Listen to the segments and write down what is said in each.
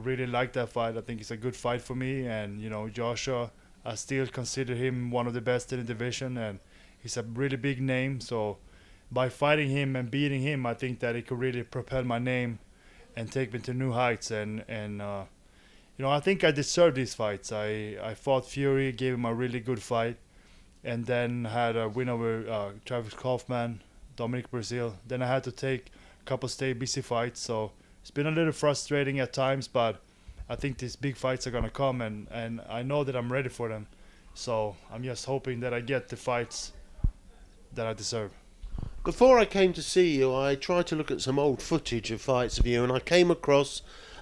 really like that fight. I think it's a good fight for me. And Joshua, I still consider him one of the best in the division, and he's a really big name. So by fighting him and beating him, I think that it could really propel my name and take me to new heights. And I think I deserve these fights. I fought Fury, gave him a really good fight, and then had a win over Travis Kaufman, Dominic Brazil. Then I had to take a couple stay busy fights, so it's been a little frustrating at times, but I think these big fights are gonna come, and I know that I'm ready for them. So I'm just hoping that I get the fights that I deserve. Before I came to see you, I tried to look at some old footage of fights of you, and I came across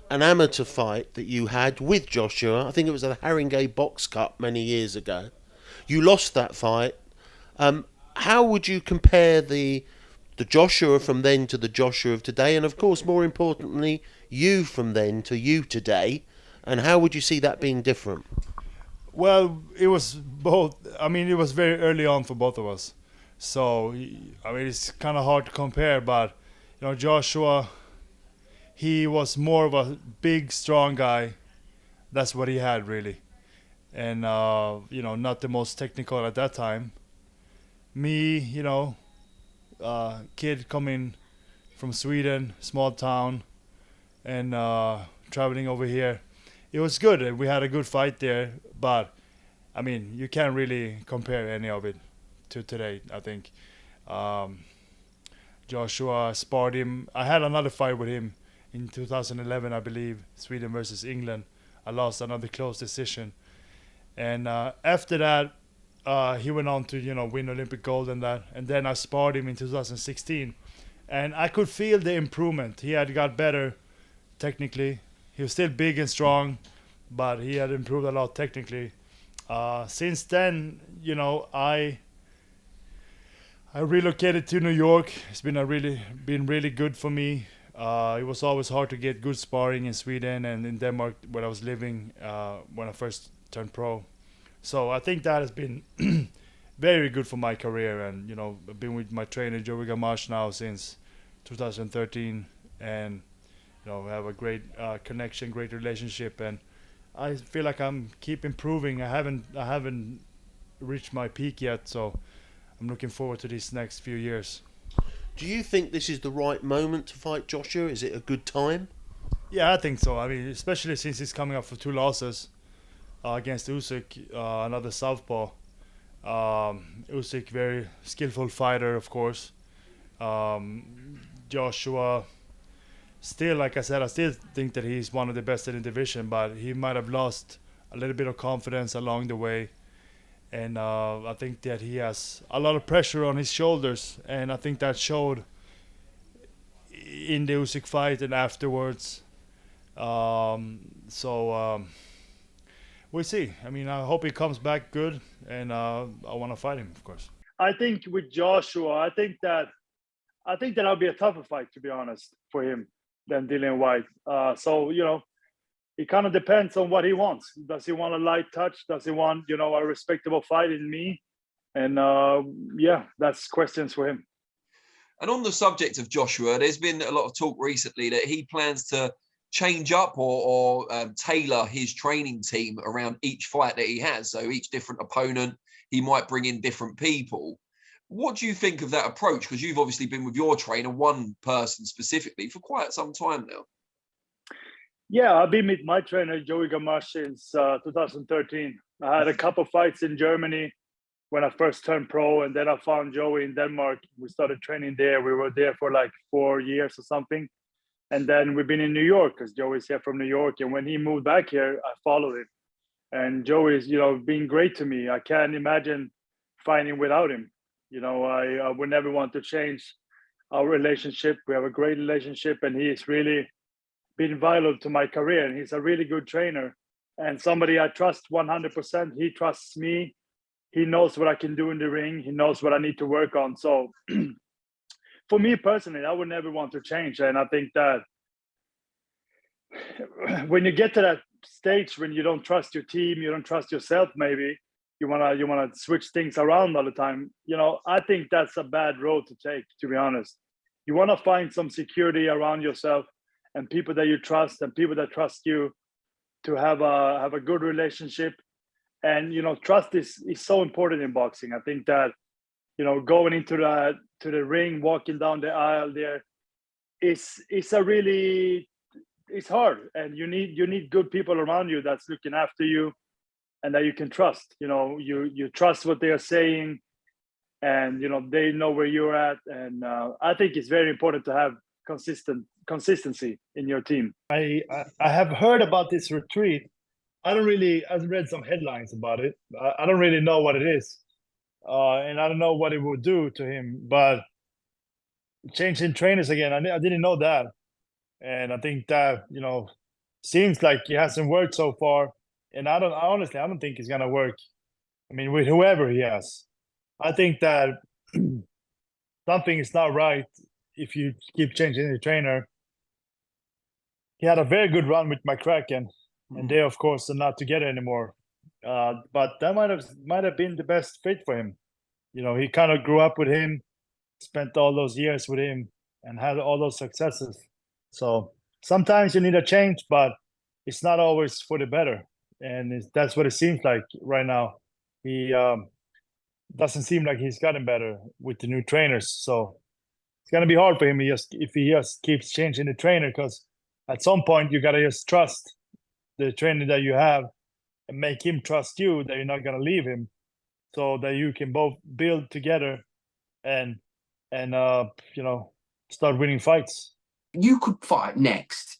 an amateur fight that you had with Joshua. I think it was at the Haringey Box Cup many years ago. You lost that fight. How would you compare the Joshua from then to the Joshua of today, and of course, more importantly, you from then to you today, and how would you see that being different? Well, it was both. I mean, it was very early on for both of us. So, I mean, it's kind of hard to compare, but, Joshua, he was more of a big, strong guy. That's what he had, really. And, not the most technical at that time. Me, kid coming from Sweden, small town, and traveling over here. It was good. We had a good fight there, but I mean, you can't really compare any of it to today, I think. Um, Joshua sparred him. I had another fight with him in 2011, I believe, Sweden versus England. I lost another close decision. And after that, he went on to, win Olympic gold and that. And then I sparred him in 2016. And I could feel the improvement. He had got better technically. He was still big and strong, but he had improved a lot technically. Since then, I relocated to New York. It's been really good for me. It was always hard to get good sparring in Sweden and in Denmark where I was living when I first turned pro. So I think that has been very good for my career. And I've been with my trainer Joey Gamache now since 2013, and we have a great connection, great relationship, and I feel like I'm keep improving. I haven't reached my peak yet, so I'm looking forward to these next few years. Do you think this is the right moment to fight Joshua? Is it a good time? Yeah, I think so. I mean, especially since he's coming up for 2 losses against Usyk, another southpaw. Usyk, very skillful fighter, of course. Joshua, still, like I said, I still think that he's one of the best in the division, but he might have lost a little bit of confidence along the way. And I think that he has a lot of pressure on his shoulders, and I think that showed in the Usyk fight and afterwards. We'll see. I mean, I hope he comes back good, and I want to fight him, of course. I think with Joshua, I think that'll be a tougher fight, to be honest, for him than Dillian White. It kind of depends on what he wants. Does he want a light touch? Does he want, a respectable fight in me? And that's questions for him. And on the subject of Joshua, there's been a lot of talk recently that he plans to change up or tailor his training team around each fight that he has. So each different opponent, he might bring in different people. What do you think of that approach? Because you've obviously been with your trainer, one person specifically, for quite some time now. Yeah, I've been with my trainer, Joey Gamache, since 2013. I had a couple fights in Germany when I first turned pro, and then I found Joey in Denmark. We started training there. We were there for like 4 years or something. And then we've been in New York because Joey's here from New York. And when he moved back here, I followed him. And Joey's, been great to me. I can't imagine fighting without him. I would never want to change our relationship. We have a great relationship, and he's really been vital to my career. And he's a really good trainer and somebody I trust 100%. He trusts me. He knows what I can do in the ring. He knows what I need to work on. So for me personally, I would never want to change. And I think that when you get to that stage, when you don't trust your team, you don't trust yourself, maybe you wanna switch things around all the time. I think that's a bad road to take, to be honest. You want to find some security around yourself and people that you trust and people that trust you to have a good relationship. And trust is so important in boxing. I think that going into the ring, walking down the aisle there, it's hard, and you need good people around you that's looking after you and that you can trust. You trust what they are saying, and they know where you're at. And I think it's very important to have consistency in your team. I have heard about this retreat. I've read some headlines about it. I don't really know what it is, and I don't know what it will do to him. But changing trainers again, I didn't know that, and I think that seems like it hasn't worked so far. And honestly, I don't think it's gonna work. I mean, with whoever he has, I think that something is not right if you keep changing the trainer. He had a very good run with McCracken, and they, of course, are not together anymore. But that might have been the best fit for him. He kind of grew up with him, spent all those years with him, and had all those successes. So sometimes you need a change, but it's not always for the better. And that's what it seems like right now. He doesn't seem like he's gotten better with the new trainers. So it's going to be hard for him if he just keeps changing the trainer, because at some point you got to just trust the trainer that you have and make him trust you, that you're not going to leave him, so that you can both build together and start winning fights. You could fight next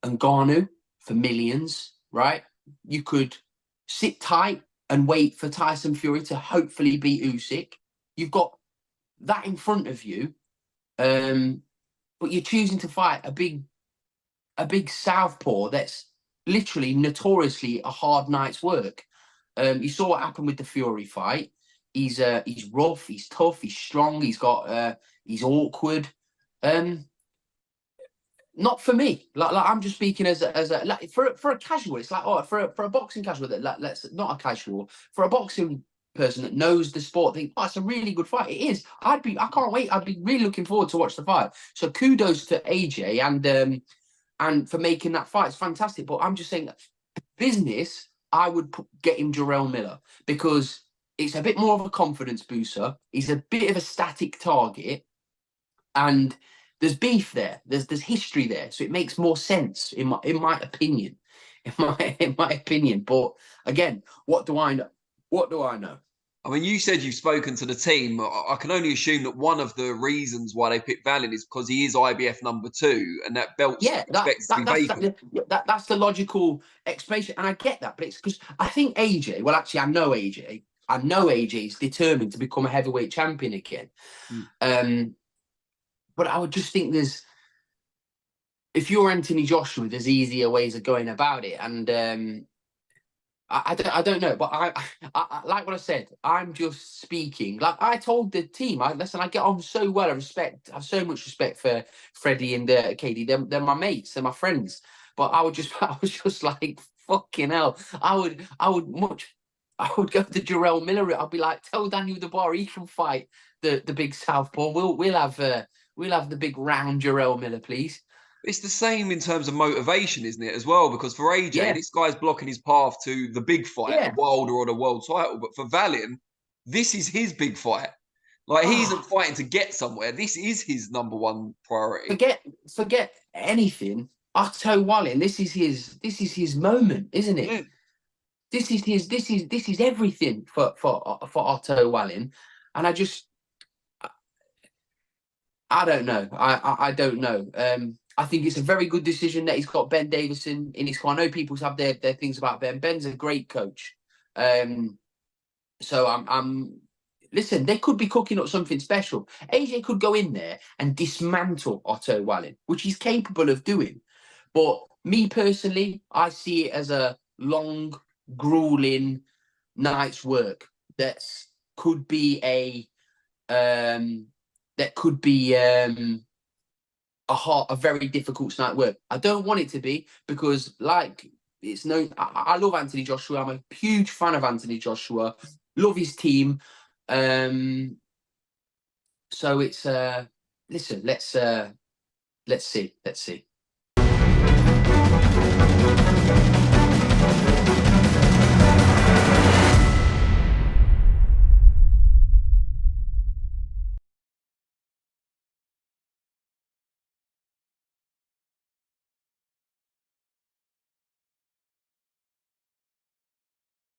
Ngannou for millions, right? You could sit tight and wait for Tyson Fury to hopefully beat Usyk. You've got that in front of you, but you're choosing to fight a big southpaw that's literally notoriously a hard night's work. You saw what happened with the Fury fight. He's rough, he's tough, he's strong, he's awkward. Not for me. Like I'm just speaking as a for a casual. It's like, for a boxing casual, let's not a casual, for a boxing person that knows the sport, think, it's a really good fight. It is. I can't wait. I'd be really looking forward to watch the fight. So kudos to AJ and for making that fight. It's fantastic. But I'm just saying, business, I would get him Jarrell Miller, because it's a bit more of a confidence booster. He's a bit of a static target, and there's beef there. There's history there, so it makes more sense in my opinion. In my opinion. But again, what do I know? What do I know? I mean, you said you've spoken to the team. I can only assume that one of the reasons why they picked Wallin is because he is IBF number 2, and that belt's expected to be vacant. That's the logical explanation, and I get that. But it's because I think AJ. Well, actually, I know AJ. I know AJ is determined to become a heavyweight champion again. But I would just think if you're Anthony Joshua, there's easier ways of going about it, and I don't know, but I like what I said. I'm just speaking. Like I told the team, I get on so well. I have so much respect for Freddie and KD. They're my mates. They're my friends. But I was just like, fucking hell. I would go to Jarrell Miller. I'd be like, tell Daniel Dubois he can fight the big southpaw. We'll have the big round Jarrell Miller, please. It's the same in terms of motivation, isn't it, as well? Because for AJ, this guy's blocking his path to the big fight, the Wilder or the world title. But for Wallin, this is his big fight. Like, he isn't fighting to get somewhere. This is his number one priority. Forget anything. Otto Wallin, this is his moment, isn't it? Yeah. This is everything for Otto Wallin. And I don't know. I don't know. I think it's a very good decision that he's got Ben Davison in his corner. I know people have their things about Ben. Ben's a great coach. So I'm listen, they could be cooking up something special. AJ could go in there and dismantle Otto Wallin, which he's capable of doing. But me personally, I see it as a long, grueling night's work that could be a very difficult night work. I don't want it to be, because I love Anthony Joshua. I'm a huge fan of Anthony Joshua. Love his team. So it's listen, let's see. Bye.